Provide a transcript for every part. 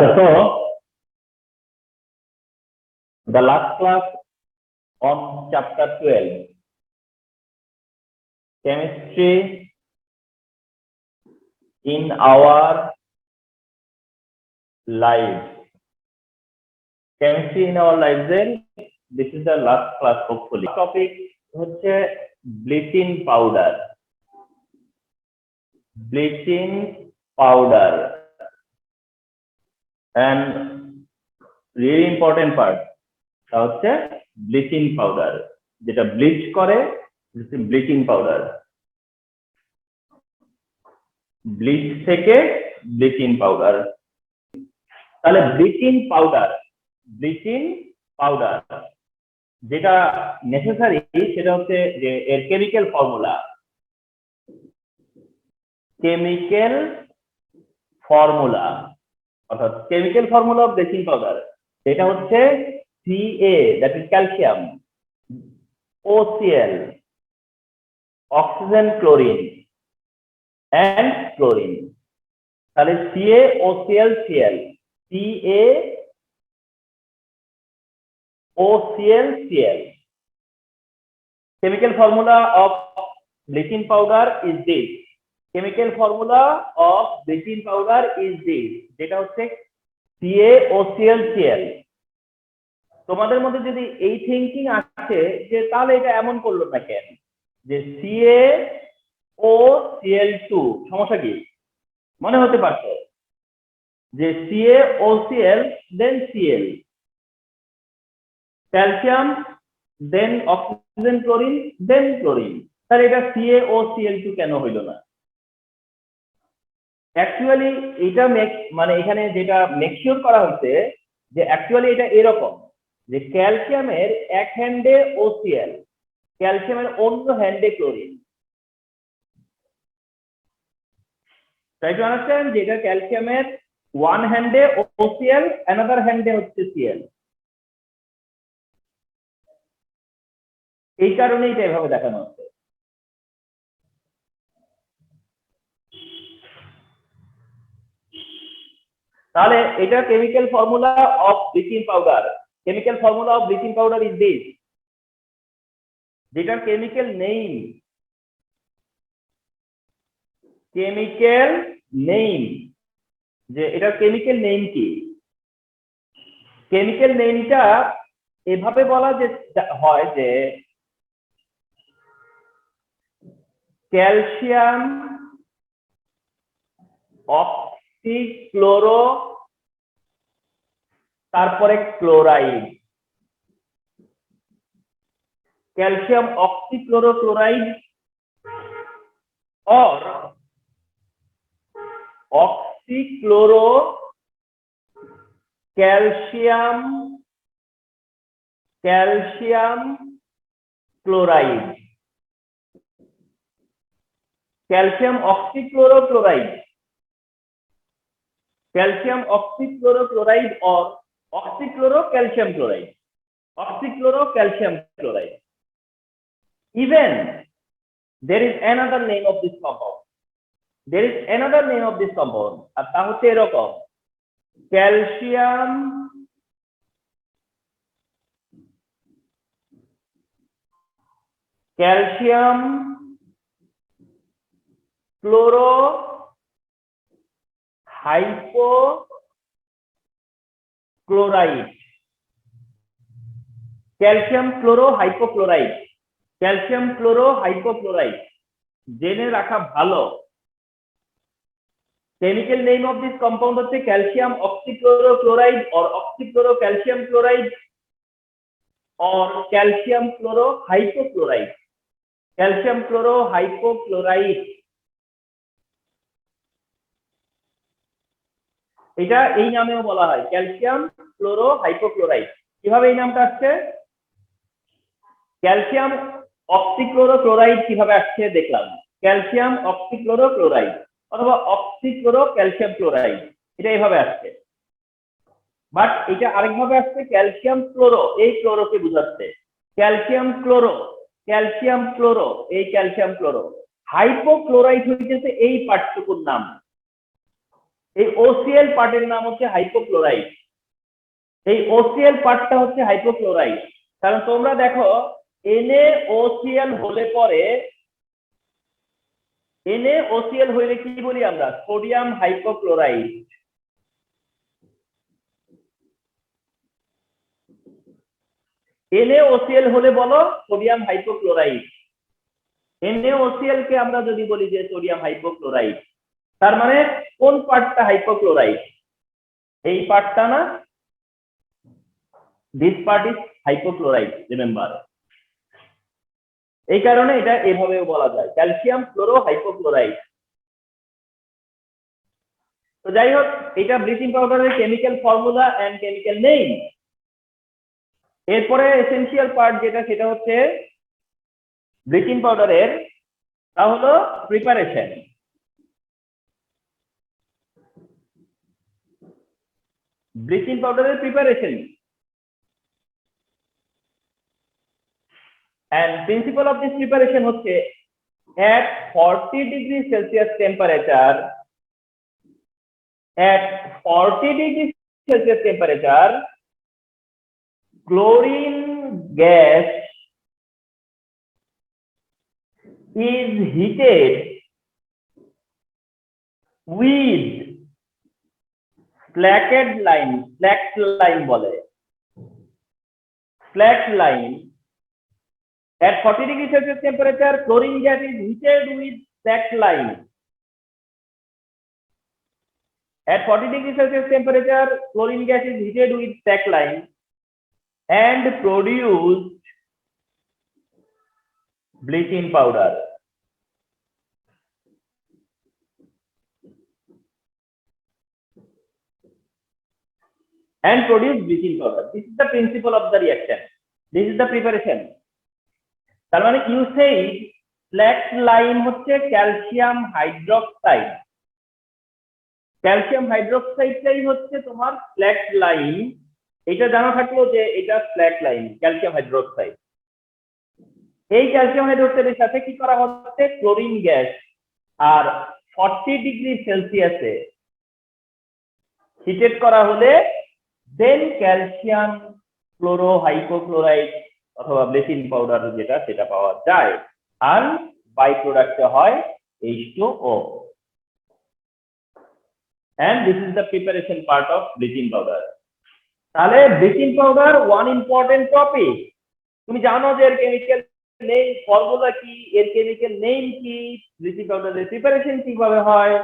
আচ্ছা, তো the last class on chapter 12, chemistry in our lives. Chemistry in our lives, this is the last class hopefully. Topic হচ্ছে bleaching powder. Bleaching powder. And really important part হচ্ছে bleaching powder, যেটা bleach করে bleaching powder, bleach থেকে bleaching powder. তাহলে bleaching powder যেটা necessary সেটা হচ্ছে যে এর কেমিক্যাল ফর্মুলা অর্থাৎ chemical formula of bleaching powder, সেটা হচ্ছে Ca, that is calcium, OCl, oxygen, chlorine and chlorine. তাহলে CaOCl, Cl, CaOCl, Cl. Chemical formula of bleaching powder is this. Chemical formula of bleaching powder is this. যেটা হচ্ছে CaOCl, Cl. তোমাদের মধ্যে যদি এই thinking আসে যে তাহলে এটা এমন করলো না কেন, যে CaOCl2 সমস্যা কি, মনে হতে পারত যে CaOCl দেন Cl, ক্যালসিয়াম দেন অক্সিজেন, ক্লোরিন দেন ক্লোরিন, তাহলে এটা CaOCl2 কেন হইল না? অ্যাকচুয়ালি এটা মানে এখানে যেটা মেকশিওর করা হচ্ছে যে অ্যাকচুয়ালি এটা এরকম যে ক্যালসিয়ামের এক হ্যান্ডে OCl, ক্যালসিয়ামের অন্য হ্যান্ডে ক্লোরিন। তাই তো আন্ডারস্ট্যান্ড যে এটা ক্যালসিয়ামের ওয়ান হ্যান্ডে OCl, অ্যানাদার হ্যান্ডে হচ্ছে Cl। এই কারণে এটা এভাবে দেখানো হচ্ছে। তাহলে এটা chemical formula of bleaching powder. Chemical formula of bleaching powder is this, যেটার কেমিক্যাল নেম যে এটার কেমিক্যাল নেম কি? কেমিক্যাল নেমটা এভাবে বলা যে হয় যে ক্যালসিয়াম অক্সিক্লোরো, তারপরে ক্লোরাইড, ক্যালসিয়াম অক্সিক্লোরো ক্লোরাইড और oxychloro calcium chloride, calcium oxychloro chloride और oxychloro calcium chloride. Even there is another name of this compound. আর তা হচ্ছে এরকম calcium chloro hypochloride, calcium chloro hypochloride. জেনে রাখা ভালো, chemical name of this compound হচ্ছে ক্যালসিয়াম অক্সিক্লোরো ক্লোরাইড और ऑक्सीक्लोरो कैल्शियम क्लोराइड और कैल्शियम क्लोरो हाइपोक्लोराइड। এটা এই নামেও বলা হয় ক্যালসিয়াম ক্লোরো হাইপোক্লোরাইড। কিভাবে এই নামটা আসছে? ক্যালসিয়াম অক্সিক্লোরো ক্লোরাইড কিভাবে আসছে দেখলাম, ক্যালসিয়াম অক্সিক্লোরো ক্লোরাইড অথবা অক্সিক্লোরো ক্যালসিয়াম ক্লোরাইড, এটা এইভাবে আসছে। বাট এটা আরেকভাবে আসছে ক্যালসিয়াম ক্লোরো, এই ক্লোরোকে বোঝাচ্ছে ক্যালসিয়াম ক্লোরো, এই ক্যালসিয়াম ক্লোরো। হাইপোক্লোরাইড হইতেছে এই পার্টটুকুর নাম। এই OCl পার্টের নাম হচ্ছে হাইপোক্লোরাইড। এই OCl পার্টটা হচ্ছে হাইপোক্লোরাইড, কারণ তোমরা দেখো NaOCl হলে পরে NaOCl হইলে কি বলি আমরা? Sodium hypochlorite. NaOCl হলে বলো সোডিয়াম হাইপোক্লোরাইড। NaOCl কে আমরা যদি বলি যে সোডিয়াম হাইপোক্লোরাইড, তার মানে কোন পার্টটা হাইপোক্লোরাইড? এই পার্টটা না, this part is hypochlorite, remember. এই কারণে এটা এভাবেও বলা যায় ক্যালসিয়াম ক্লোরো হাইপোক্লোরাইড। তো যাই হোক, এটা ব্লিচিং পাউডারের chemical formula and chemical name. এরপরে এসেনশিয়াল পার্ট যেটা, সেটা হচ্ছে ব্লিচিং পাউডারের, তা হলো প্রিপারেশন। ব্লিচিং পাউডারের preparation and principle of this preparation হচ্ছে at 40 degree Celsius temperature, at 40 degree Celsius temperature, chlorine gas is heated with slacked lime, slacked lime বলে, slacked lime. At 40 degree Celsius temperature, chlorine gas is heated with slacked lime. At 40 degree Celsius temperature, chlorine gas is heated with slacked lime and produced bleaching powder. And produce bleaching powder. This is the principle of the reaction. This is the preparation. তার মানে you say slacked lime হচ্ছে calcium hydroxide. Calcium হাইড্রোক্সাইডটাই হচ্ছে তোমার স্ল্যাকড lime. এটা জানা থাকলো যে এটা স্ল্যাকড লাইম, ক্যালসিয়াম হাইড্রোক্সাইড। এই ক্যালসিয়াম হাইড্রোক্সাইডের সাথে কি করা হচ্ছে? ক্লোরিন গ্যাস, আর 40 ডিগ্রি সেলসিয়াসে হিটেড করা হলে দেন ক্যালসিয়াম ক্লোরো হাইপোক্লোরাইড অথবা ব্লিচিং পাউডার যেটা, সেটা পাওয়া যায়। আর বাই প্রোডাক্টে হয় H2O। and this is the preparation part of bleaching powder. তাহলে bleaching powder one important topic. তুমি জানো যে এর কেমিক্যাল নেম ফর্মুলা কি, এর কেমিক্যাল নেম কি, ব্লিচিং পাউডারের প্রিপারেশন কিভাবে হয়।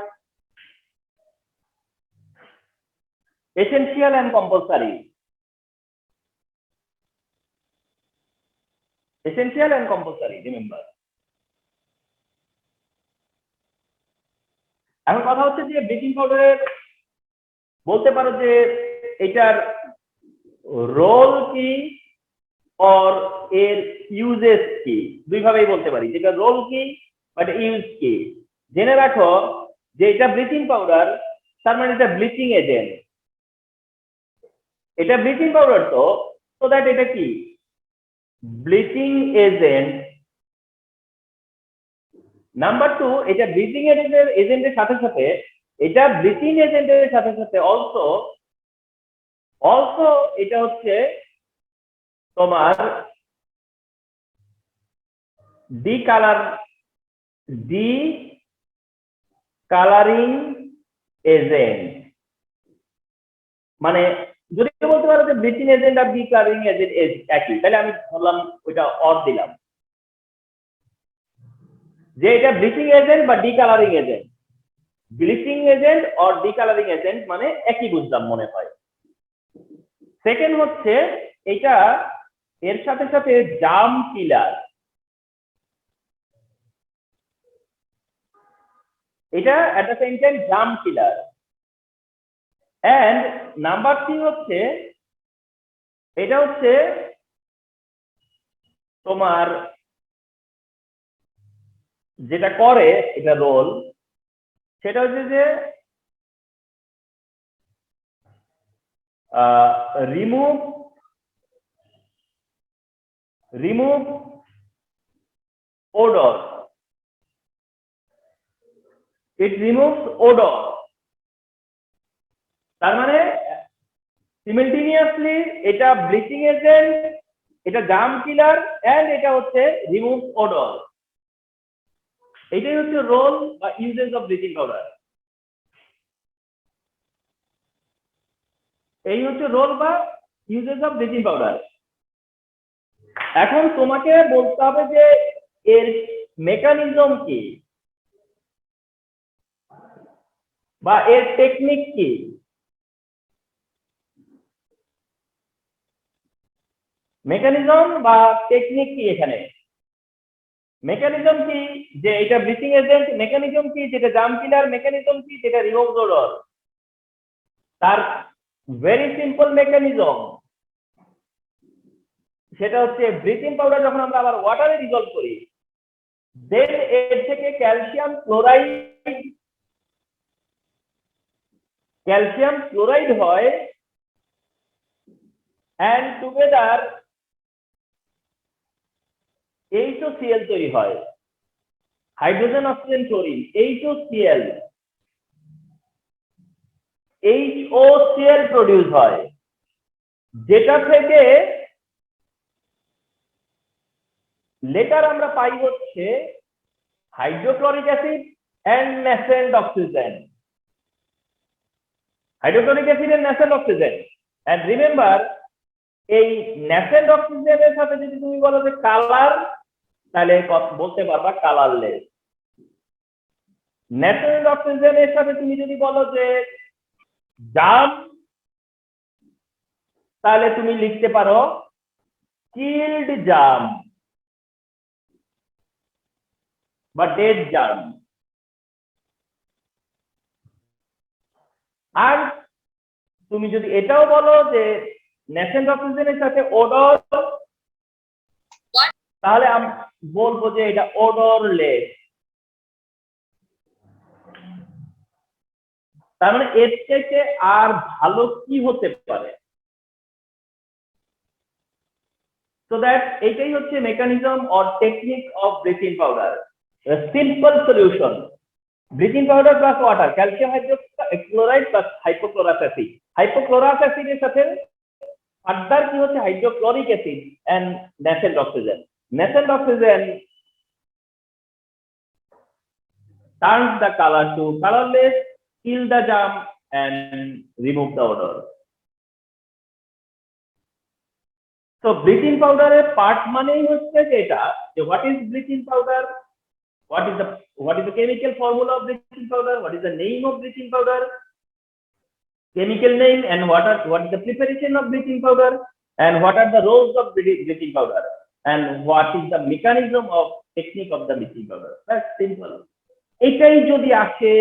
Essential and compulsory, essential and compulsory, remember. এখন কথা হচ্ছে যে ব্লিচিং পাউডারের বলতে পারো যে এটার রোল কি আর এর ইউজেস কি, দুইভাবেই বলতে পারি। যেটা রোল কি বাট ইউজ কি। জেনে রাখো যে এটা ব্লিচিং পাউডার, তার মানে এটা ব্লিচিং এজেন্ট। এটা ব্লিচিং পাউডার, তো দ্যাট এটা কি ব্লিচিং এজেন্ট। নাম্বার 2, এটা ব্লিচিং এজেন্টের সাথে সাথে, এটা ব্লিচিং এজেন্টের সাথে সাথে অলসো এটা হচ্ছে তোমার ডিকালারিং এজেন্ট। মানে যদি বলতে পারো যে ব্লিচিং এজেন্ট আর ডিকালারিং এজেন্ট একই, তাহলে আমি ধরলাম ওইটা অর দিলাম যে এটা ব্লিচিং এজেন্ট বা ডিকালারিং এজেন্ট। ব্লিচিং এজেন্ট আর ডিকালারিং এজেন্ট মানে একই বুঝলাম মনে হয়। সেকেন্ড হচ্ছে এটা এর সাথে সাথে জার্ম কিলার, এটা at the same time germ killer. And number 3 হচ্ছে এটা হচ্ছে তোমার যেটা করে এটা রোল, সেটা হচ্ছে যে remove odor. It removes odor তার মানে সিমিলটেনিয়াসলি এটা ব্লিচিং এজেন্ট, এটা জার্ম কিলার, এন্ড এটা হচ্ছে রিমুভ ওডর। এটাই হচ্ছে রোল বা ইউজেস অফ ব্লিচিং পাউডার। এই হচ্ছে রোল বা ইউজেস অফ ব্লিচিং পাউডার। এখন তোমাকে বলতে হবে যে এর মেকানিজম কি বা এর টেকনিক কি। মেকানিজম বা টেকনিক কি এখানে? মেকানিজম কি যে এটা ব্লিচিং এজেন্ট, মেকানিজম কি যেটা জার্ম কিলার, মেকানিজম কি যেটা রিমুভ ওডর। তার ভেরি সিম্পল মেকানিজম, সেটা হচ্ছে ব্লিচিং পাউডার যখন আমরা আবার ওয়াটারে ডিজলভ করি, দেন এর থেকে ক্যালসিয়াম ক্লোরাইড হয়, এন্ড টুগেদার HOCl তৈরি হয়, hydrogen oxygen chlorine, HOCl produce হয়, যেটা থেকে লেটার আমরা পাই হচ্ছে hydrochloric acid and nascent oxygen. Hydrochloric acid and nascent oxygen. And remember, এই ন্যাসেন্ট অক্সিজেনের সাথে যদি তুমি বলো যে কালার, তাহলে বলতে পারবা কালারলেস। ন্যাসেন্ট অক্সিজেনের সাথে তুমি যদি বলো যে জার্ম, তাহলে তুমি লিখতে পারো কিল্ড জার্ম বা ডেড জার্ম। আর তুমি যদি এটাও বলো যে ন্যাসেন্ট অক্সিজেনের সাথে ওডর, তাহলে আমি বলবো যে এটা ওডরলেস। তার মানে এর থেকে আর ভালো কি হতে পারে? সো দ্যাট এটাই হচ্ছে mechanism or technique of bleaching powder. Simple solution, bleaching powder plus water, calcium hydrochloride plus hypochlorous acid. Hypochlorous অ্যাসিডের সাথে ফার্দার কি হচ্ছে hydrochloric acid and nascent oxygen. Nascent oxygen turns the color to colorless, kill the germ and remove the odor. So bleaching powder এর part মানেই হচ্ছে যেটা যে what is bleaching powder, what is the chemical formula of bleaching powder, what is the name of bleaching powder, chemical name, and what is the preparation of bleaching powder, and what are the roles of bleaching powder, and what is the mechanism of technique of the bleaching powder. That's simple. এটাই যদি আসে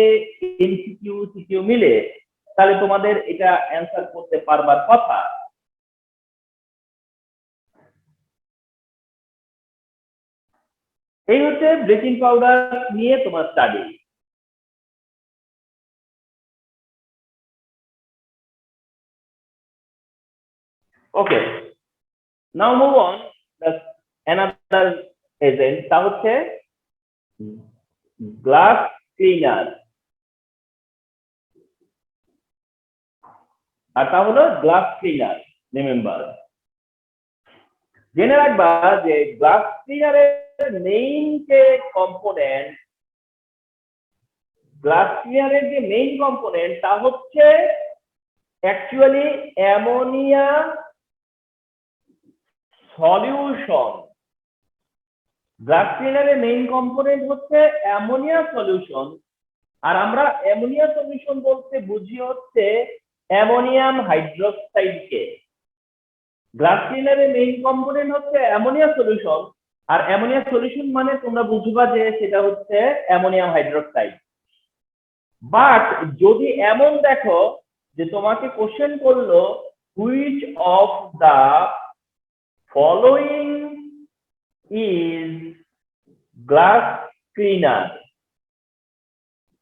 MCQ CQ মিলে, তাহলে তোমাদের এটা answer করতে পারবার কথা। এই হচ্ছে ব্লিচিং পাউডার নিয়ে তোমার study. Okay, now move on another agent, তা হচ্ছে গ্লাস ক্লিনার। আর তা হলো গ্লাস ক্লিনার। রিমেম্বার, জেনে রাখবা যে গ্লাস ক্লিনারের মেইন যে কম্পোনেন্ট, গ্লাস ক্লিনারের যে মেইন কম্পোনেন্ট তা হচ্ছে অ্যাকচুয়ালি অ্যামোনিয়া সলিউশন। গ্লাস ক্লিনারের মেইন কম্পোনেন্ট হচ্ছে অ্যামোনিয়া সলিউশন। আর আমরা অ্যামোনিয়া সলিউশন বলতে বুঝি হচ্ছে অ্যামোনিয়াম হাইড্রোক্সাইডকে। গ্লাস ক্লিনারের মেইন কম্পোনেন্ট হচ্ছে অ্যামোনিয়া সলিউশন, আর অ্যামোনিয়া সলিউশন মানে তোমরা বুঝবা যে সেটা হচ্ছে অ্যামোনিয়াম হাইড্রোক্সাইড। বাট যদি এমন দেখো যে তোমাকে কোশ্চেন করলো which of the following is glass cleaner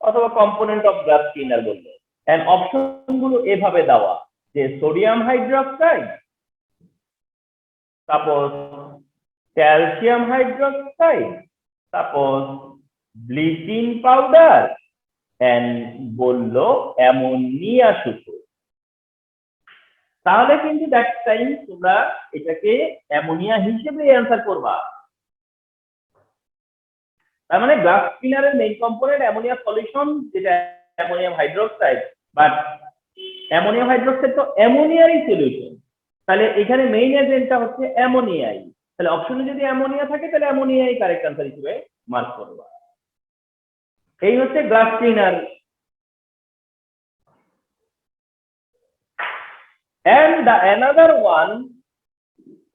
অথবা কম্পোনেন্ট অফ গ্লাস ক্লিনার বললো, এন্ড অপশন গুলো এভাবে দেওয়া যে sodium hydroxide, suppose calcium hydroxide, suppose bleaching powder, and বললো অ্যামোনিয়া শুধু। তাহলে কিন্তু দ্যাট টাইম তোমরা এটাকে অ্যামোনিয়া হিসেবে অ্যান্সার করবা। তার মানে গ্লাস ক্লিনারের মেইন কম্পোনেন্ট অ্যামোনিয়া সলিউশন, যেটা ammonium hydroxide, but ammonium hydroxide তো অ্যামোনিয়ারই সলিউশন, তাহলে এখানে মেইন এজেন্টটা হচ্ছে অ্যামোনিয়াই। তাহলে অপশনে যদি অ্যামোনিয়া থাকে তাহলে অ্যামোনিয়াই কারেক্ট আনসার হিসেবে মার্ক করবা। এই হচ্ছে glass cleaner. And the another one,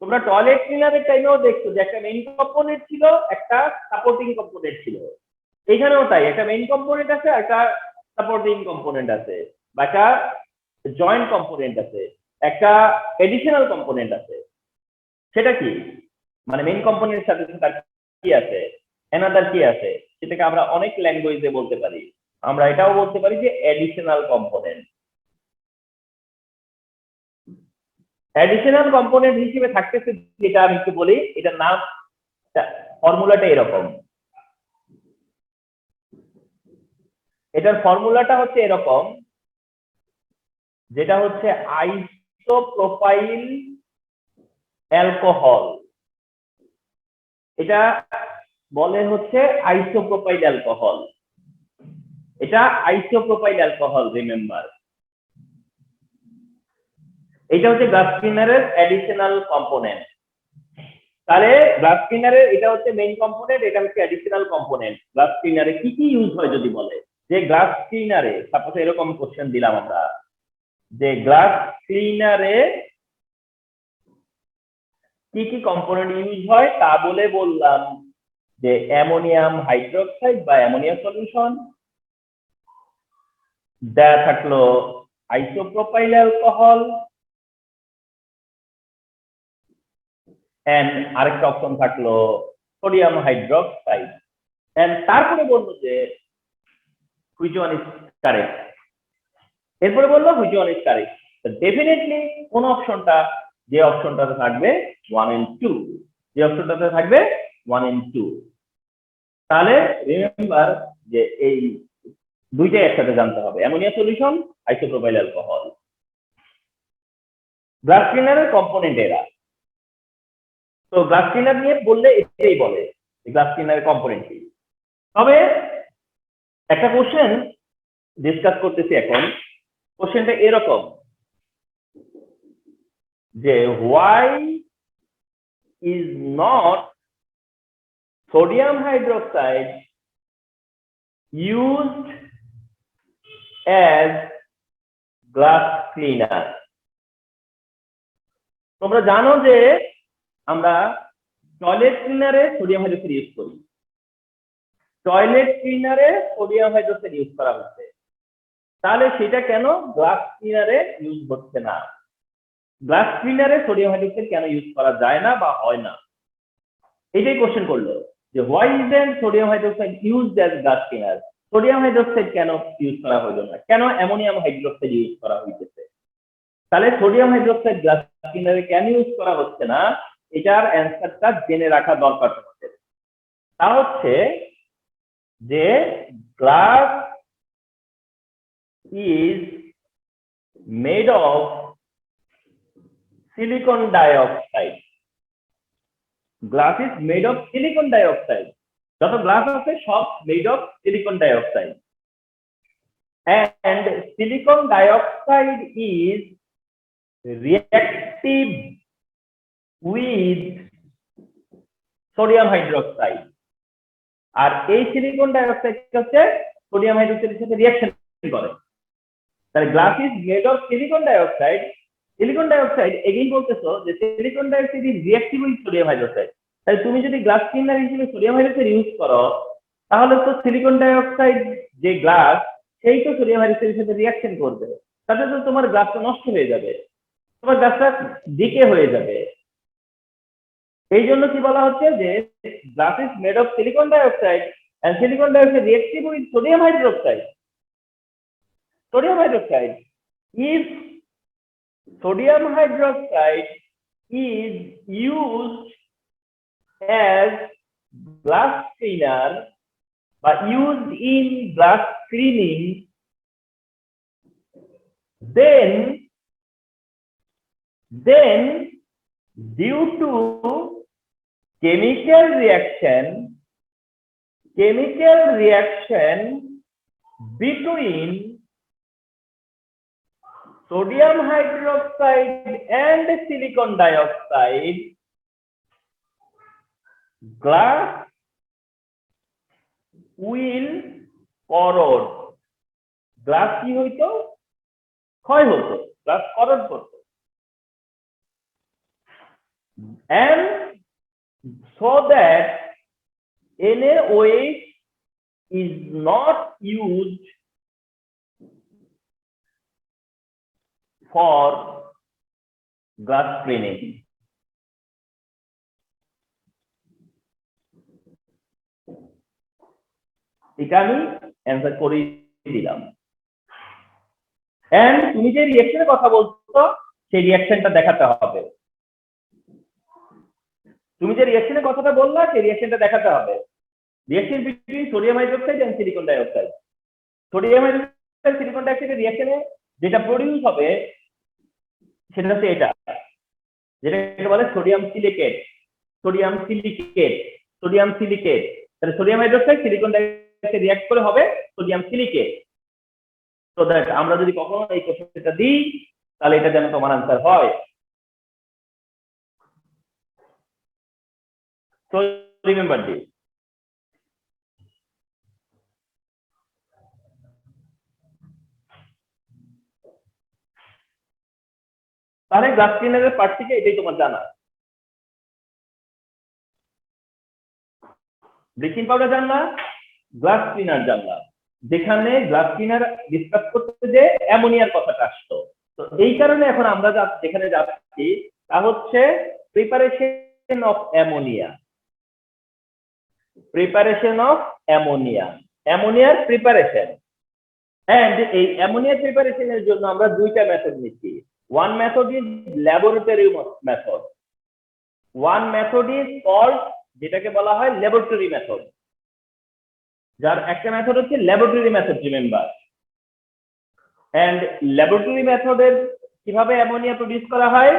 তোমরা টয়লেট ক্লিনারের টাইমেও দেখছো যে একটা মেইন কম্পোনেন্ট ছিল, একটা সাপোর্টিং কম্পোনেন্ট ছিল। এখানেও তাই, একটা মেইন কম্পোনেন্ট আছে, একটা সাপোর্টিং কম্পোনেন্ট আছে, বা একটা জয়েন্ট কম্পোনেন্ট আছে, একটা এডিশনাল কম্পোনেন্ট আছে। সেটা কি, মানে মেইন কম্পোনেন্টের সাথে তার কি আছে, অ্যানাদার কি আছে, সেটাকে আমরা অনেক ল্যাঙ্গুয়েজে বলতে পারি। আমরা এটাও বলতে পারি যে এডিশনাল কম্পোনেন্ট। অ্যাডিশনাল কম্পোনেন্ট হিসেবে থাকতেছে যেটা আমি একটু বলি, এটার নাম, ফর্মুলাটা এরকম। এটার ফর্মুলাটা হচ্ছে এরকম, যেটা হচ্ছে আইসোপ্রোপাইল অ্যালকোহল। এটা বলে হচ্ছে আইসোপ্রোপাইল অ্যালকোহল। এটা আইসোপ্রোপাইল অ্যালকোহল, রিমেম্বার। এটা হচ্ছে গ্লাস ক্লিনারের অ্যাডিশনাল কম্পোনেন্ট। তাহলে গ্লাস ক্লিনারের এটা হচ্ছে মেইন কম্পোনেন্ট, এটা হচ্ছে অ্যাডিশনাল কম্পোনেন্ট। গ্লাস ক্লিনারে কি কি ইউজ হয় যদি বলে, যে গ্লাস ক্লিনারে সাপোজ এরকম কোশ্চেন দিলাম আমরা, যে গ্লাস ক্লিনারে কি কি কম্পোনেন্ট ইউজ হয়, তা বলে বললাম যে অ্যামোনিয়াম হাইড্রোক্সাইড বা অ্যামোনিয়া সলিউশন, দেয়া থাকলো আইসোপ্রোপাইল অ্যালকোহল, এন্ড আরেকটা অপশন থাকলো সোডিয়াম হাইড্রোক্সাইড, এন্ড তারপরে বললো যে হুইচ ওয়ান ইজ কারেক্ট। এরপরে বললো which one is correct. Definitely কোন অপশনটা, যে অপশনটাতে থাকবে 1 and 2, যে অপশনটাতে থাকবে 1 and 2। তাহলে রিমেম্বার যে এই দুইটাই একসাথে জানতে হবে, ammonia solution, isopropyl alcohol. Glass ক্লিনারের কম্পোনেন্ট এরা। তো গ্লাস ক্লিনার নিয়ে বললে এটাই বলে গ্লাস ক্লিনারের কম্পোনেন্ট কি। তবে একটা কোশ্চেন ডিসকাস করতেছি এখন, কোশ্চেনটা এরকম যে why is not sodium hydroxide used as glass cleaner? তোমরা জানো যে আমরা টয়লেট ক্লিনারে সোডিয়াম হাইড্রোক্সাইড ইউজ করি, টয়লেট ক্লিনারে সোডিয়াম হাইড্রোক্সাইড ইউজ করা হচ্ছে, তাহলে সেটা কেন গ্লাস ক্লিনারে ইউজ হচ্ছে না? গ্লাস ক্লিনারে সোডিয়াম হাইড্রোক্সাইড কেন ইউজ করা যায় না বা হয় না, এটাই কোশ্চেন করলো যে why isn't sodium hydroxide used as glass cleaner. Sodium hydroxide কেন ইউজ করা হলো না, কেন অ্যামোনিয়াম হাইড্রোক্সাইড ইউজ করা হইতেছে? তাহলে সোডিয়াম হাইড্রোক্সাইড গ্লাস ক্লিনারে কেন ইউজ করা হচ্ছে না, এটার অ্যান্সারটা জেনে রাখা দরকার তোমাদের। তা হচ্ছে যে glass is made of silicon dioxide. Glass is made of silicon dioxide. যত গ্লাস আছে সব made of silicon dioxide. And silicon dioxide is reactive with sodium hydroxide. আর এই সিলিকন ডাইঅক্সাইড হচ্ছে সোডিয়াম হাইড্রোক্সাইডের সাথে রিঅ্যাকশন করে। তাহলে glass is made of silicon dioxide. Silicon dioxide again বলতেছো যে silicon dioxide is reactive with sodium hydroxide. তাহলে তুমি যদি গ্লাস ক্লিনার হিসেবে সোডিয়াম হাইড্রোক্সাইড ইউজ করো, তাহলে তো সিলিকন ডাইঅক্সাইড যে গ্লাস, সেই তো সোডিয়াম হাইড্রোক্সাইডের সাথে রিঅ্যাকশন করবে, তাতে তো তোমার গ্লাসটা নষ্ট হয়ে যাবে, তোমার গ্লাসটা ডিকে হয়ে যাবে। এই জন্য কি বলা হচ্ছে যে glass is made of silicon dioxide and silicon dioxide reactive with sodium hydroxide. Sodium hydroxide is sodium hydroxide is used as glass cleaner but used in glass cleaning, then Then, due to chemical reaction between sodium hydroxide and silicon dioxide, glass will corrode. Glass কি হইতো? ক্ষয় হতো, glass করোড করতো। And so that NaOH is not used for glass cleaning. এটা আমি answer করে দিলাম। And তুমি যে রিঅ্যাকশনের কথা বলছো সেই রিঅ্যাকশনটা দেখাতে হবে। তুমি যে রিঅ্যাকশনের কথাটা বললা সেই রিঅ্যাকশনটা দেখাতে হবে। Reaction between sodium hydroxide and silicon dioxide. Sodium hydroxide silicon ডাইঅক্সাইডের রিঅ্যাকশনে যেটা প্রোডিউস হবে সেটা হচ্ছে এটা, যেটাকে বলে সোডিয়াম সিলিকেট। তাহলে sodium hydroxide silicon dioxide react করে হবে সোডিয়াম সিলিকেট। সো দ্যাট আমরা যদি কখনো এই কোশ্চেনটা দিই তাহলে এটা যেন তোমার আনসার হয়। So remember this. তাহলে গ্লাস ক্লিনারের পার্ট থেকে এটাই তোমার জানা। ব্লিচিং পাউডার জানলা, গ্লাস ক্লিনার জানলা। যেখানে গ্লাস ক্লিনার ডিসকাস করতে যে অ্যামোনিয়ার কথাটা আসতো, তো এই কারণে এখন আমরা যেখানে যাচ্ছি তা হচ্ছে প্রিপারেশন অফ অ্যামোনিয়া। অ্যামোনিয়ার প্রিপারেশন। এন্ড এই অ্যামোনিয়া প্রিপারেশনের জন্য আমরা দুইটা মেথড নিচ্ছি। One method is laboratory method. One method is called যেটাকে বলা হয় ল্যাবরেটরি মেথড। যার একটা মেথড হচ্ছে laboratory method, remember. And laboratory মেথডের কিভাবে অ্যামোনিয়া প্রডিউস করা হয়,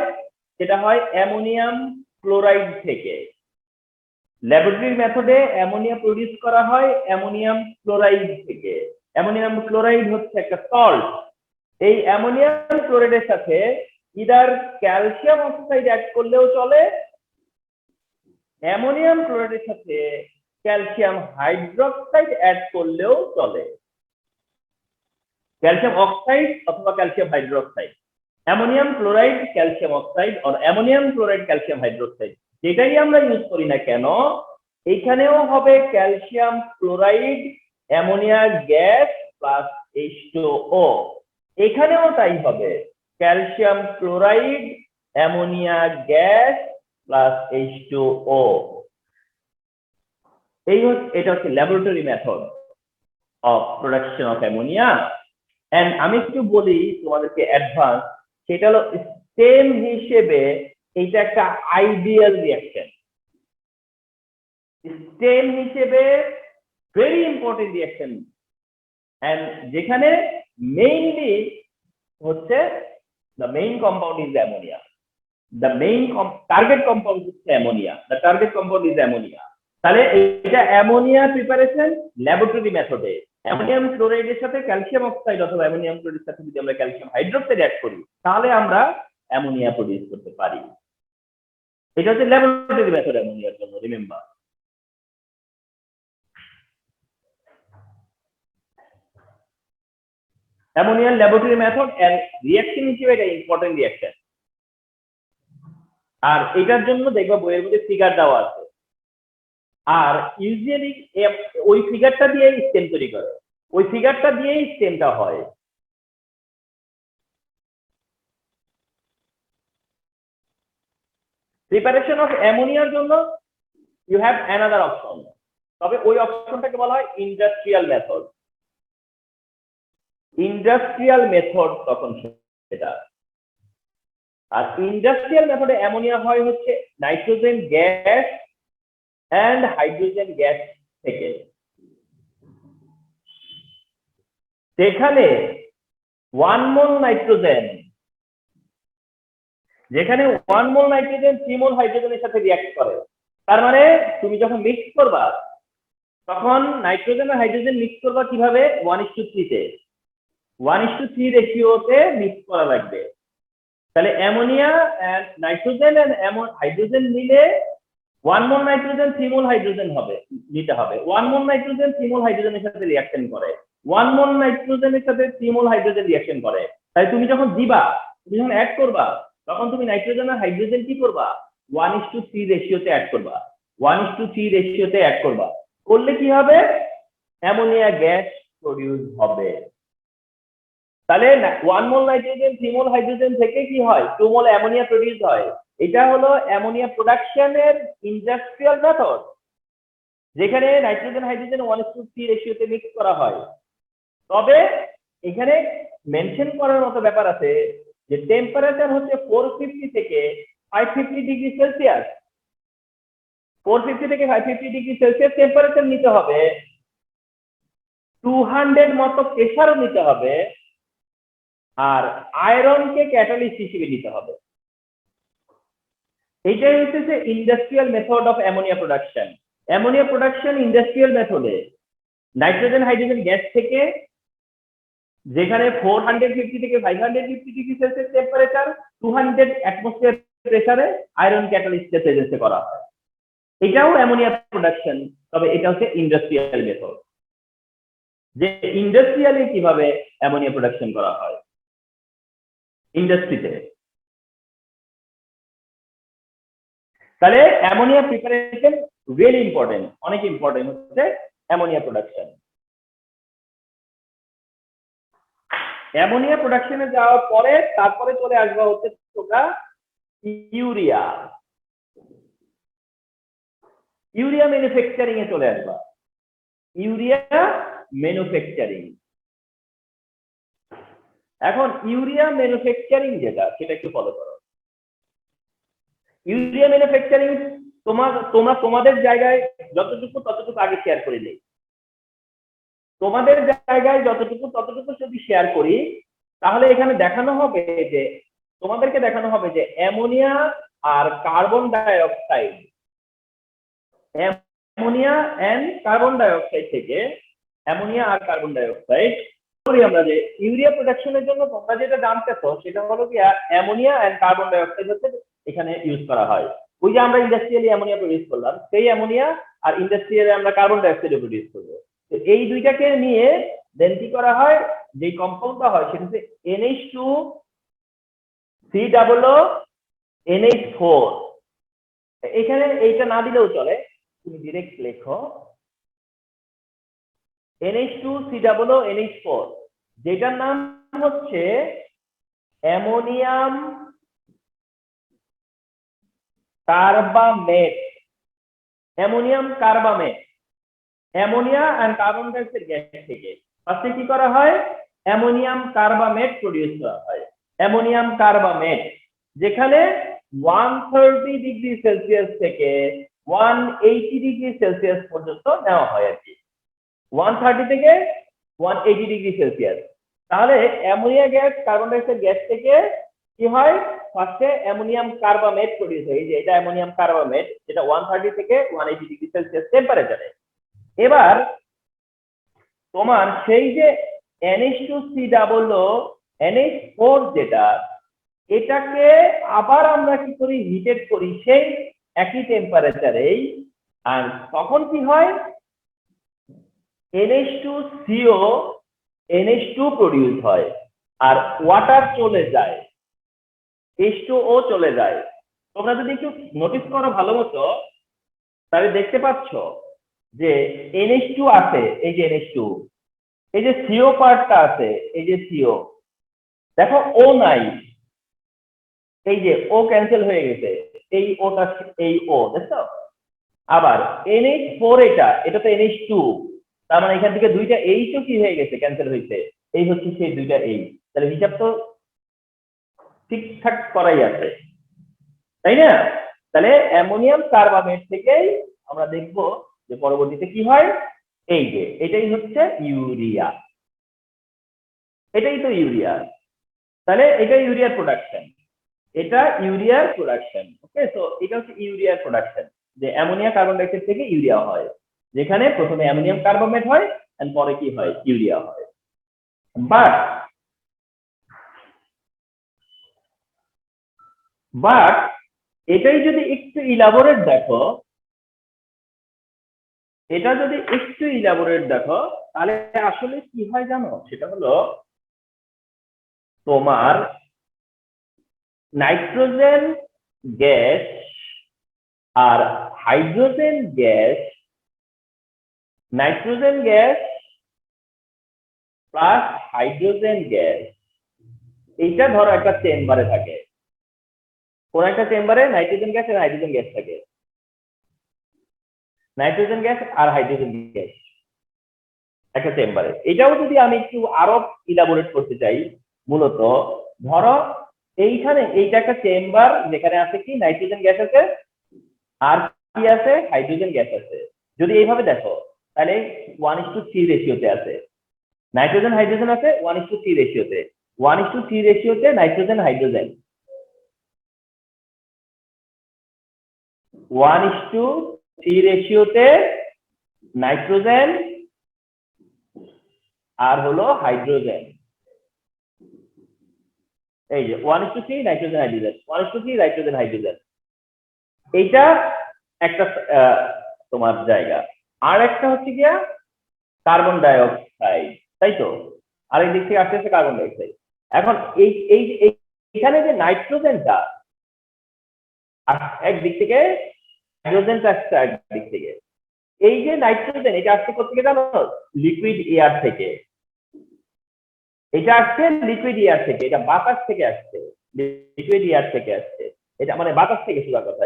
সেটা হয় অ্যামোনিয়াম ক্লোরাইড থেকে। ল্যাবরেটরি মেথডে অ্যামোনিয়া প্রডিউস করা হয় অ্যামোনিয়াম ক্লোরাইড থেকে। অ্যামোনিয়াম ক্লোরাইড হচ্ছে একটা সল্ট। এই অ্যামোনিয়াম ক্লোরাইডের সাথে ইদার ক্যালসিয়াম অক্সাইড অ্যাড করলেও চলে, অ্যামোনিয়াম ক্লোরাইডের সাথে ক্যালসিয়াম হাইড্রোক্সাইড অ্যাড করলেও চলে। ক্যালসিয়াম অক্সাইড অথবা calcium hydroxide, ammonium chloride calcium oxide আর অ্যামোনিয়াম ক্লোরাইড ক্যালসিয়াম হাইড্রোক্সাইড, যেটাই আমরা ইউজ করি না কেন এখানেও হবে calcium chloride ammonia gas plus H2O। এখানেও তাই হবে calcium chloride ammonia gas plus H2O। এটা হচ্ছে laboratory method of production of ammonia. And আমি একটু বলি তোমাদেরকে অ্যাডভান্স, সেটা হলো সেম হিসেবে এটা একটা আইডিয়াল রিঅ্যাকশন। স্টেম হিসেবে ভেরি ইম্পর্টেন্ট রিঅ্যাকশন, এন্ড যেখানে মেইনলি হচ্ছে the main compound is ammonia. The main target compound is ammonia. The target compound is ammonia. তাহলে এটা অ্যামোনিয়া প্রিপারেশন ল্যাবরেটরি মেথডে। অ্যামোনিয়াম ক্লোরাইডের সাথে ক্যালসিয়াম অক্সাইড অথবা অ্যামোনিয়াম ক্লোরাইডের সাথে যদি আমরা ক্যালসিয়াম হাইড্রোক্সাইড অ্যাড করি তাহলে আমরা অ্যামোনিয়া প্রডিউস করতে পারি। এটা হচ্ছে ল্যাবরেটরি মেথড অ্যামোনিয়ার জন্য, রিমেম্বার। অ্যামোনিয়ার ল্যাবরেটরি মেথড এন্ড রিঅ্যাকশন হিসেবে এটা ইম্পর্টেন্ট রিঅ্যাকশন। আর এটার জন্য দেখবা বইয়ের মধ্যে ফিগার দেওয়া আছে, আর ইউজুয়ালি ওই ফিগারটা দিয়েই স্টেম তৈরি করে, ওই ফিগারটা দিয়েই স্টেমটা হয়। প্রিপারেশন অফ অ্যামোনিয়ার জন্য ইউ হ্যাভ অ্যানাদার অপশন, তবে ওই অপশনটাকে বলা হয় ইন্ডাস্ট্রিয়াল মেথড। ইন্ডাস্ট্রিয়াল মেথড তখন সেটা। আর ইন্ডাস্ট্রিয়াল মেথডে অ্যামোনিয়া হয় হচ্ছে nitrogen gas and hydrogen gas থেকে। সেখানে 1 মোল নাইট্রোজেন যেখানে 1 মোল নাইট্রোজেন 3 মোল হাইড্রোজেনের সাথে রিঅ্যাক্ট করে। তার মানে তুমি যখন মিক্স করবা তখন নাইট্রোজেন আর হাইড্রোজেন মিক্স করবা কিভাবে? 1:3 তে 1:3 রেশিওতে মিক্স করা লাগবে। তাহলে ammonia and nitrogen and hydrogen মিলে 1 মোল নাইট্রোজেন 3 মোল হাইড্রোজেন হবে নিতে হবে। 1 মোল নাইট্রোজেন 3 মোল হাইড্রোজেনের সাথে রিঅ্যাকশন করে, 1 মোল নাইট্রোজেনের সাথে 3 মোল হাইড্রোজেন রিঅ্যাকশন করে। তাই তুমি যখন দিবা, তুমি যখন অ্যাড করবা, তখন তুমি নাইট্রোজেন আর হাইড্রোজেন কি করবা? 1:3 রেশিওতে অ্যাড করবা, 1:3 রেশিওতে অ্যাড করবা। করলে কি হবে? অ্যামোনিয়া গ্যাস প্রডিউস হবে। তাহলে 1 মোল নাইট্রোজেন 3 মোল হাইড্রোজেন থেকে কি হয়? 2 মোল অ্যামোনিয়া প্রডিউস হয়। এটা হলো অ্যামোনিয়া প্রোডাকশনের ইন্ডাস্ট্রিয়াল মেথড, যেখানে নাইট্রোজেন হাইড্রোজেন 1:3 রেশিওতে মিক্স করা হয়। তবে এখানে মেনশন করার মতো ব্যাপার আছে যে টেম্পারেচার হচ্ছে 450 থেকে 550 ডিগ্রি সেলসিয়াস। 450 থেকে 550 ডিগ্রি সেলসিয়াস টেম্পারেচার নিতে হবে, 200 মতো প্রেসারও নিতে হবে, আর আয়রনকে ক্যাটালিস্ট হিসেবে নিতে হবে। এইটাই হচ্ছে industrial method of ammonia production. Ammonia production industrial মেথডে নাইট্রোজেন হাইড্রোজেন গ্যাস থেকে, যেখানে 450 থেকে 550 ডিগ্রি সেলসিয়াস টেম্পারেচার, 200 অ্যাটমসফিয়ার প্রেসারে আয়রন ক্যাটালিস্টের প্রেজেন্সে করা হয়। এটাও অ্যামোনিয়া প্রোডাকশন, তবে এটা হচ্ছে ইন্ডাস্ট্রিয়াল মেথড। যে ইন্ডাস্ট্রিয়ালি কিভাবে অ্যামোনিয়া প্রোডাকশন করা হয় ইন্ডাস্ট্রিতে। তাহলে অ্যামোনিয়া প্রিপারেশন রিয়েলি ইম্পর্টেন্ট, অনেক ইম্পর্টেন্ট হচ্ছে অ্যামোনিয়া প্রোডাকশন। অ্যামোনিয়া প্রোডাকশনে যাওয়ার পরে তারপরে চলে আসবা হচ্ছে তোমরা ইউরিয়া। ইউরিয়া ম্যানুফ্যাকচারিং এ চলে আসবা। ইউরিয়া ম্যানুফ্যাকচারিং, এখন ইউরিয়া ম্যানুফ্যাকচারিং যেটা, সেটা একটু ফলো করো। ইউরিয়া ম্যানুফ্যাকচারিং তোমরা তোমাদের জায়গায় যতটুকু ততটুকু আগে শেয়ার করে নেই। তোমাদের জায়গায় যতটুকু ততটুকু যদি শেয়ার করি, তাহলে এখানে দেখানো হবে যে তোমাদেরকে দেখানো হবে যে অ্যামোনিয়া আর carbon dioxide, ammonia and carbon dioxide থেকে, অ্যামোনিয়া আর কার্বন ডাইঅক্সাইড আমরা যে ইউরিয়া প্রোডাকশনের জন্য তোমরা যেটা জানতেছো সেটা হলো কি অ্যামোনিয়া এন্ড কার্বন ডাইঅক্সাইড হচ্ছে এখানে ইউজ করা হয়। ওই যে আমরা ইন্ডাস্ট্রিয়ালি অ্যামোনিয়া প্রডিউস করলাম, সেই অ্যামোনিয়া আর ইন্ডাস্ট্রিয়ালি আমরা কার্বন ডাইঅক্সাইড প্রডিউস করবো। তো এই দুইটাকে নিয়ে দেন কি করা হয়, যে কম্পাউন্ডটা হয় সেটা হচ্ছে NH2 COO NH4। এখানে এইটা না দিলেও চলে, তুমি ডিরেক্ট লেখো NH2 COO NH4, যেটার নাম হচ্ছে ammonium carbamate. Ammonium carbamate, ammonia and carbon dioxide gas থেকে ফার্স্টে কি করা হয়? অ্যামোনিয়াম কার্বামেট প্রডিউস করা হয়। অ্যামোনিয়াম কার্বামেট যেখানে 130 ডিগ্রি সেলসিয়াস থেকে 180 ডিগ্রি সেলসিয়াস পর্যন্ত নেওয়া হয় আর কি, 130 থেকে 180 ডিগ্রি সেলসিয়াস। তাহলে ammonia gas carbon dioxide gas থেকে কি হয়? ফার্স্টে অ্যামোনিয়াম কার্বামেট প্রডিউস হয়, যে এটা অ্যামোনিয়াম কার্বামেট, যেটা 130 থেকে 180 ডিগ্রি সেলসিয়াস টেম্পারেচারে। এবার তোমার সেই যে NH2 COO NH4 যেটা, এটাকে আবার আমরা কি করি? হিটেড করি সেই একই টেম্পারেচারেই। আর তখন কি হয়? NH2CO NH2 প্রডিউস হয়, আর ওয়াটার চলে যায়, H2O চলে যায়। তোমরা যদি একটু নোটিস করো ভালো মতো, তাহলে দেখতে পাচ্ছ যে NH2 আছে, এই যে NH2, এই যে CO পার্টটা আছে, এই যে CO, দেখো O নাই, এই যে O ক্যান্সেল হয়ে গেছে, এই ওটা, এই O দেখছো। আবার NH4 এটা তো NH2, তার মানে এখান থেকে দুইটা H কি হয়ে গেছে, ক্যান্সেল হয়েছে, এই হচ্ছে সেই দুইটা H। তাহলে হিসাব তো ঠিকঠাক করাই আছে, তাই না? তাহলে অ্যামোনিয়াম কার্বামেট থেকেই আমরা দেখব যে পরবর্তীতে কি হয়। এই যে এটাই হচ্ছে ইউরিয়া, এটাই তো ইউরিয়া। তাহলে এটা ইউরিয়ার প্রোডাকশন। এটা ইউরিয়ার প্রোডাকশন। ওকে, তো এটা হচ্ছে ইউরিয়ার প্রোডাকশন, যে অ্যামোনিয়া কার্বন ডাইঅক্সাইড থেকে ইউরিয়া হয়, যেখানে প্রথমে অ্যামোনিয়াম কার্বমেট হয় এন্ড পরে কি হয়, ইউরিয়া হয়। বাট বাট এটাই যদি একটু ইলাবোরেট দেখো, এটা যদি একটু ইলাবোরেট দেখো, তাহলে আসলে কি হয় জানো, সেটা হলো তোমার নাইট্রোজেন গ্যাস আর hydrogen gas, nitrogen gas plus hydrogen gas, এইটা ধরো একটা চেম্বারে থাকে, কোন একটা চেম্বারে নাইট্রোজেন গ্যাস আর হাইড্রোজেন গ্যাস থাকে, নাইট্রোজেন গ্যাস আর হাইড্রোজেন গ্যাস একটা চেম্বারে। এটাও যদি আমি একটু আরো ইলাবোরেট করতে চাই, মূলত ধরো এইখানে এইটা একটা চেম্বার, যেখানে আছে কি নাইট্রোজেন গ্যাস আছে আর কি আছে, হাইড্রোজেন গ্যাস আছে। যদি এইভাবে দেখো তাহলে 1:3 রেশিওতে আছে, নাইট্রোজেন হাইড্রোজেন আছে 1:3 রেশিওতে, 1:3 রেশিওতে নাইট্রোজেন হাইড্রোজেন, 1:3 রেশিওতে নাইট্রোজেন আর হলো হাইড্রোজেন। এই যে 1:3 নাইট্রোজেন হাইড্রোজেন, 1:3 নাইট্রোজেন হাইড্রোজেন, এইটা একটা তোমার জায়গা। আর একটা হচ্ছে গিয়া কার্বন ডাইঅক্সাইড, তাই তো, আরেক দিক থেকে আসতে আসতে কার্বন ডাইঅক্সাইড। এখন এই এই এখানে যে নাইট্রোজেনটা একদিক থেকে, হাইড্রোজেনটা আসছে একদিক থেকে, এই যে নাইট্রোজেন এটা আসছে কোথেকে জানো, লিকুইড এয়ার থেকে, এটা আসছে লিকুইড এয়ার থেকে, এটা বাতাস থেকে আসছে, লিকুইড এয়ার থেকে আসছে, এটা মানে বাতাস থেকে, সোজা কথা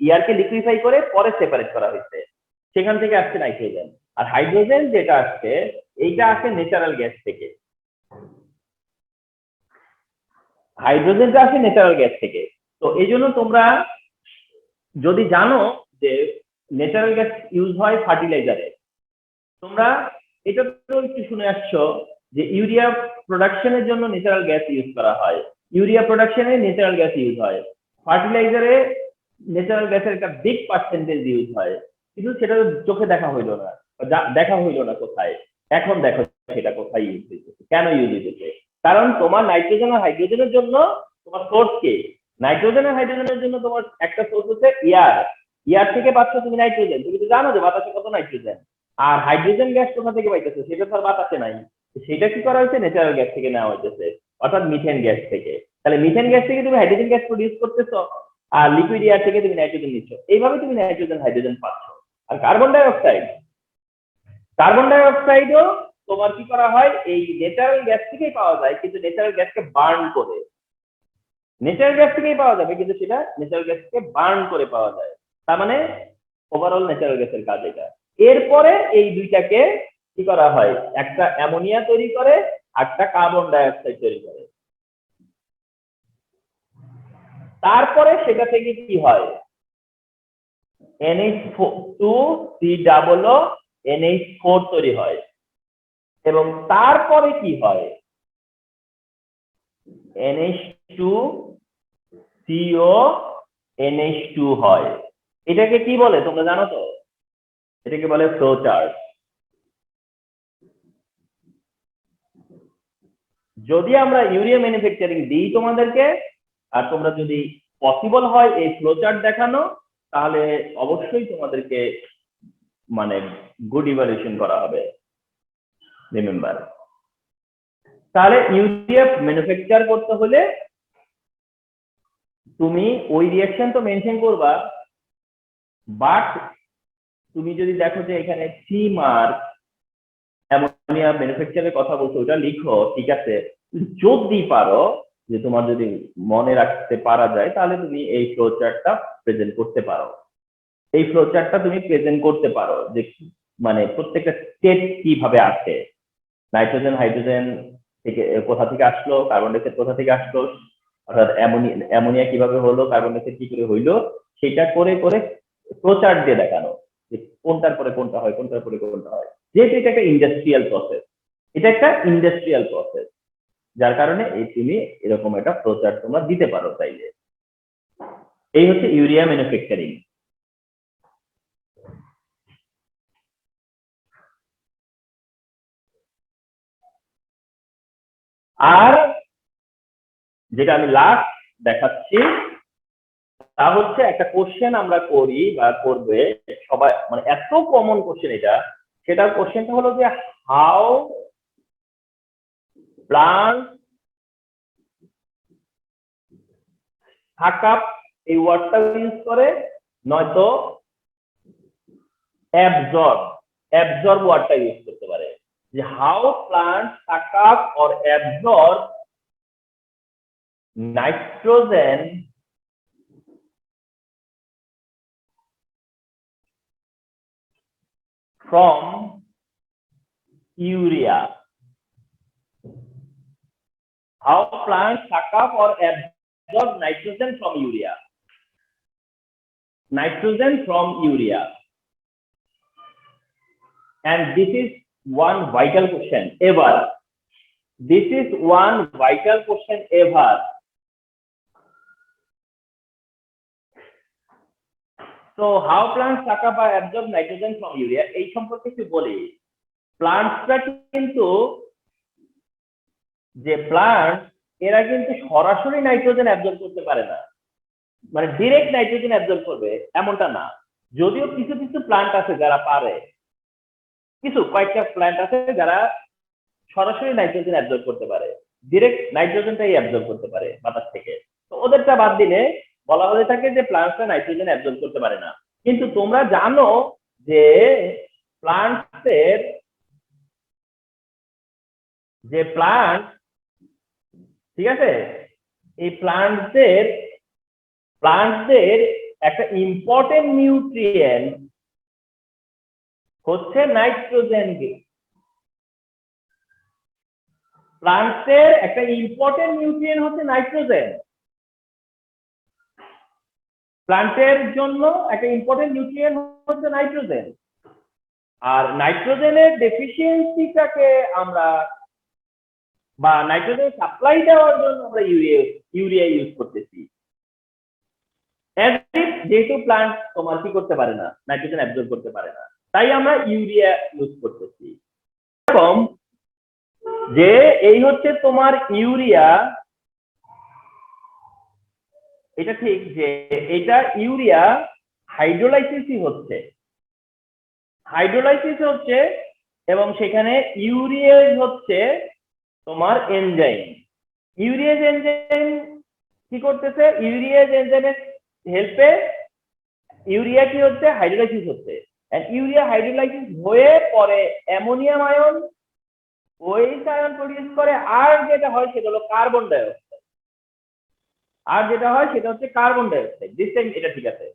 এয়ারকে লিকুইফাই করে পরে সেপারেট করা হয়েছে, সেখান থেকে আসছে নাইট্রোজেন। আর হাইড্রোজেন যেটা আসছে এইটা আসছে ন্যাচারাল গ্যাস থেকে, হাইড্রোজেনটা আসে ন্যাচারাল গ্যাস থেকে। তো এই জন্য তোমরা যদি জানো যে ন্যাচারাল গ্যাস ইউজ হয় ফার্টিলাইজারে, তোমরা এটা তো একটু শুনে আসছো যে ইউরিয়া প্রোডাকশনের জন্য ন্যাচারাল গ্যাস ইউজ করা হয়, ইউরিয়া প্রোডাকশনে ন্যাচারাল গ্যাস ইউজ হয়, ফার্টিলাইজারে ন্যাচারাল গ্যাসের একটা বিগ পার্সেন্টেজ ইউজ হয়, কিন্তু সেটা চোখে দেখা হইলো না, দেখা হইলো না কোথায়। এখন দেখো সেটা কোথায় ইউজ হইতেছে, কেন ইউজ হইতেছে, কারণ তোমার নাইট্রোজেন আর হাইড্রোজেনের জন্য তোমার সোর্স কে, নাইট্রোজেন আর হাইড্রোজেনের জন্য তোমার একটা সোর্স হচ্ছে এয়ার, এয়ার থেকে পাচ্ছ তুমি নাইট্রোজেন, তুমি তো জানো যে বাতাসে কত নাইট্রোজেন, আর হাইড্রোজেন গ্যাস কোথা থেকে পাইতেছে, সেটা তো আর বাতাসে নাই, সেটা কি করা হয়েছে, ন্যাচারাল গ্যাস থেকে নেওয়া হইতেছে, অর্থাৎ মিথেন গ্যাস থেকে। তাহলে মিথেন গ্যাস থেকে তুমি হাইড্রোজেন গ্যাস প্রডিউস করতেছো, আর লিকুইড এয়ার থেকে তুমি নাইট্রোজেন নিচ্ছ, এইভাবে তুমি নাইট্রোজেন হাইড্রোজেন পাচ্ছ। আর কার্বন ডাইঅক্সাইড, কার্বন ডাইঅক্সাইডও তোমার কি করা হয়, এই ন্যাচারাল গ্যাস থেকেই পাওয়া যায়, কিন্তু ন্যাচারাল গ্যাসকে বার্ন করে, ন্যাচারাল গ্যাস থেকেই পাওয়া যাবে কিন্তু সেটা ন্যাচারাল গ্যাসকে বার্ন করে পাওয়া যায়, তার মানে ওভারঅল ন্যাচারাল গ্যাসের কাজ এটা। এরপরে এই দুইটাকে কি করা হয়, একটা অ্যামোনিয়া তৈরি করে, একটা কার্বন ডাইঅক্সাইড তৈরি করে, তারপরে সেটা থেকে কি হয়, NH2COO NH4 তৈরি হয়, এবং তারপরে কি হয়, NH2CO NH2 হয়। এটাকে কি বলে তোমরা জানো তো, এটাকে বলে ফ্লো চার্ট। যদি আমরা ইউরিয়া ম্যানুফ্যাকচারিং দিই তোমাদেরকে, আর তোমরা যদি পসিবল হয় এই ফ্লো চার্ট দেখানো, তাহলে অবশ্যই তোমাদেরকে মানে গুড ইভালুয়েশন করা হবে, রিমেম্বার। তাহলে ইউরিয়া ম্যানুফ্যাকচার করতে হলে তুমি ওই রিঅ্যাকশন তো মেনশন করবা, বাট তুমি যদি দেখো যে এখানে সি মার্ক অ্যামোনিয়া ম্যানুফ্যাকচারের কথা বলছো, ওটা লিখো, ঠিক আছে, যদি পারো, যে তোমার যদি মনে রাখতে পারা যায়, তাহলে তুমি এই ফ্লো চার্টটা প্রেজেন্ট করতে পারো, এই ফ্লো চার্টটা তুমি প্রেজেন্ট করতে পারো, যে মানে প্রত্যেকটা স্টেপ কিভাবে আসে, নাইট্রোজেন হাইড্রোজেন থেকে কোথা থেকে আসলো, কার্বন ডাইঅক্সাইড কোথা থেকে আসলো, অর্থাৎ অ্যামোনিয়া কিভাবে হলো, কার্বন ডাইঅক্সাইড কি করে হইলো, সেটা করে করে ফ্লো চার্ট দিয়ে দেখানো, যে কোনটার পরে কোনটা হয়, কোনটার পরে কোনটা হয়, যেহেতু এটা একটা ইন্ডাস্ট্রিয়াল প্রসেস, এটা একটা ইন্ডাস্ট্রিয়াল প্রসেস। যার কারণে তুমি এরকম একটা প্রচার তোমরা দিতে পারো চাইলে। এই হচ্ছে ইউরিয়া ম্যানুফ্যাকচারিং। আর যেটা আমি লাস্ট দেখাচ্ছি তা হচ্ছে একটা কোশ্চেন আমরা করি বা করবে সবাই, মানে এত কমন কোশ্চেন এটা, সেটা কোশ্চেনটা হলো যে হাউ প্লান্ট থাকাপ, এই ওয়ার্ডটা ইউজ করে, নয়তো অ্যাবজর্ব ওয়ার্ডটা ইউজ করতে পারে, যে how plant take up or absorb nitrogen from urea. How plants suck up or absorb nitrogen from urea. Nitrogen from urea. And this is one vital question ever. This is one vital question ever. So how plants suck up or absorb nitrogen from urea? এই সম্পর্কে একটু বলি। প্লান্টসরা কিন্তু, যে plant এরা কিন্তু সরাসরি nitrogen absorb করতে পারে না, মানে ডিরেক্ট নাইট্রোজেন অ্যাবজর্ব করবে এমনটা না। যদিও কিছু কিছু প্লান্ট আছে যারা পারে, কয়েকটা প্লান্ট আছে যারা সরাসরি নাইট্রোজেন অ্যাবজর্ব করতে পারে, ডিরেক্ট নাইট্রোজেনটাই অ্যাবজর্ব করতে পারে বাতাস থেকে। তো ওদেরটা বাদ দিলে বলা হয়ে থাকে যে প্লান্টসরা নাইট্রোজেন অ্যাবজর্ব করতে পারে না। কিন্তু তোমরা জানো যে প্লান্টসের যে প্লান্ট, ঠিক আছে, এই প্লান্টসদের একটা ইম্পর্টেন্ট নিউট্রিয়েন্ট হচ্ছে নাইট্রোজেন। প্লান্টসের একটা ইম্পর্টেন্ট নিউট্রিয়েন্ট হচ্ছে নাইট্রোজেন। প্লান্টের জন্য একটা ইম্পর্টেন্ট নিউট্রিয়েন্ট হচ্ছে নাইট্রোজেন। আর নাইট্রোজেনের ডেফিসিয়েন্সিটাকে আমরা, বা নাইট্রোজেন সাপ্লাই দেওয়ার জন্য আমরা ইউরিয়া ইউজ করতেছি। যেহেতু প্লান্ট তোমার কি করতে পারে না, নাইট্রোজেন অ্যাবজর্ব করতে পারে না, তাই আমরা ইউরিয়া ইউজ করতেছি। এরকম যে এই হচ্ছে তোমার ইউরিয়া, এটা ঠিক যে এটা ইউরিয়া হাইড্রোলাইসিস হচ্ছে, এবং সেখানে ইউরিয়েজ হচ্ছে তোমার এনজাইম। ইউরিয়েজ এনজাইম কি করতেছে? ইউরিয়েজ এনজাইমের হেল্পে ইউরিয়া কি হচ্ছে? হাইড্রোলাইসিস হচ্ছে। ইউরিয়া হাইড্রোলাইসিস হয়ে পরে ammonium ion, OH ion produce করে, আর যেটা হয় সেটা হলো কার্বন ডাইঅক্সাইড। দিস টাইম এটা ঠিক আছে।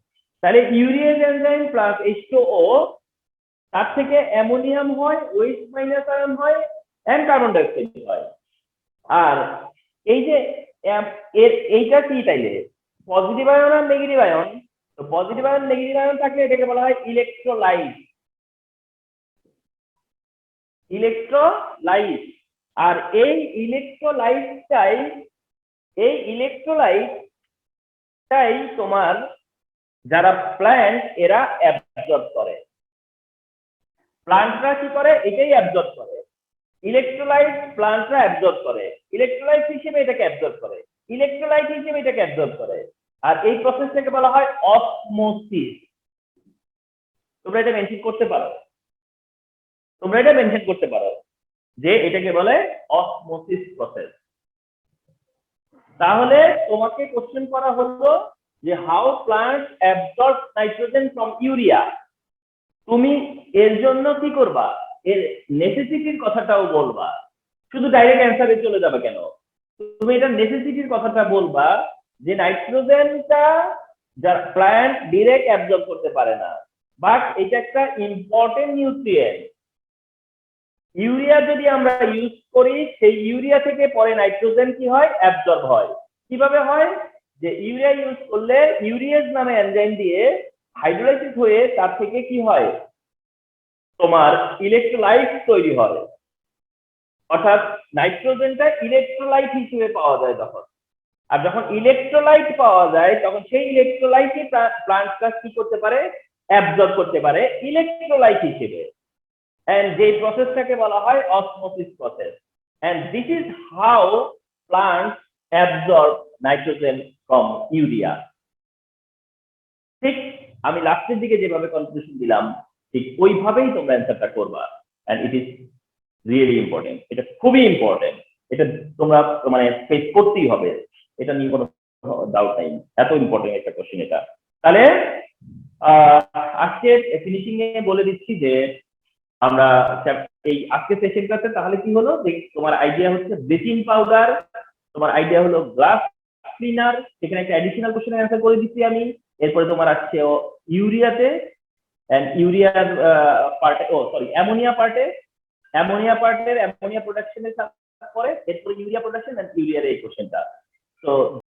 তাহলে ইউরিয়েজ এনজাইম প্লাস H2O, তার থেকে অ্যামোনিয়াম হয়, OH মাইনাস আয়ন হয়, এন্ড কার্বন ডাইঅক্সাইড হয়। আর এই যে এইটা কি, তাইলে পজিটিভ আয়ন আর নেগেটিভ আয়ন, তো পজিটিভ আয়ন নেগেটিভ আয়ন থাকলে এটাকে বলা হয় ইলেকট্রোলাইট। আর এই ইলেকট্রোলাইটটাই তোমার যারা প্ল্যান্ট এরা অ্যাবজর্ব করে। প্লান্টরা কি করে? এটাই অ্যাবজর্ব করে। ইলেকট্রোলাইট প্লান্টরা অ্যাবজর্ব করে, ইলেকট্রোলাইট হিসেবে এটাকে অ্যাবজর্ব করে। আর এই প্রসেসটাকে বলা হয় অসমোসিস। তোমরা এটা মেনশন করতে পারো যে এটাকে বলে অসমোসিস প্রসেস। তাহলে তোমাকে কোশ্চেন করা হলো যে how plant absorb nitrogen from urea. তুমি এর জন্য কি করবা? এর নেসেসিটির কথাটাও বলবা। শুধু ডাইরেক্ট অ্যান্সারে চলে যাবে কেন? তুমি এটা নেসেসিটির কথাটা বলবা যে নাইট্রোজেনটা যার প্ল্যান্ট ডিরেক্ট অ্যাবজর্ব করতে পারে না, বাট এটা একটা ইম্পর্টেন্ট নিউট্রিয়েন্ট। ইউরিয়া যদি আমরা ইউজ করি, সেই ইউরিয়া থেকে পরে নাইট্রোজেন কি হয়? অ্যাবজর্ব হয়। কিভাবে হয়? যে ইউরিয়া ইউজ করলে ইউরিয়েজ নামে এনজাইম দিয়ে হাইড্রোলাইসিস হয়ে তার থেকে কি হয়? তোমার ইলেকট্রোলাইট তৈরি হয়। অর্থাৎ নাইট্রোজেনটা ইলেকট্রোলাইট হিসেবে পাওয়া যায় তখন, আর যখন ইলেকট্রোলাইট পাওয়া যায় তখন সেই ইলেকট্রোলাইটই প্লান্টটা কি করতে পারে, অ্যাবজর্ব করতে পারে ইলেকট্রোলাইট হিসেবে। and যে প্রসেসটাকে বলা হয় osmosis process, and this is how plants absorb nitrogen from urea. ঠিক আমি লাস্টের দিকে যেভাবে কনক্লুশন দিলাম ঠিক ওইভাবেই তোমরা অ্যান্সারটা করবা, and it is really important, এটা খুবই ইম্পর্টেন্ট, এটা তোমরা মানে ফেস করতেই হবে, এটা নিয়ে কোনো ডাউট নাই, এত ইম্পর্টেন্ট একটা কোশ্চেন এটা। তাহলে আজকে ফিনিশিং এ বলে দিচ্ছি যে আমরা এই আজকে সেশনটাতে তাহলে কি হলো, তোমার আইডিয়া হচ্ছে ব্লিচিং পাউডার, তোমার আইডিয়া হলো গ্লাস ক্লিনার, সেখানে একটা অ্যাডিশনাল কোশ্চেনের অ্যান্সার করে দিচ্ছি আমি। এরপরে তোমার আসছে ইউরিয়াতে, এন্ড ইউরিয়ার পার্টে, ও সরি অ্যামোনিয়া পার্টের অ্যামোনিয়া প্রোডাকশনের পরে এরপরে ইউরিয়া প্রোডাকশন এন্ড ইউরিয়ার এই কোশ্চেনটা। তো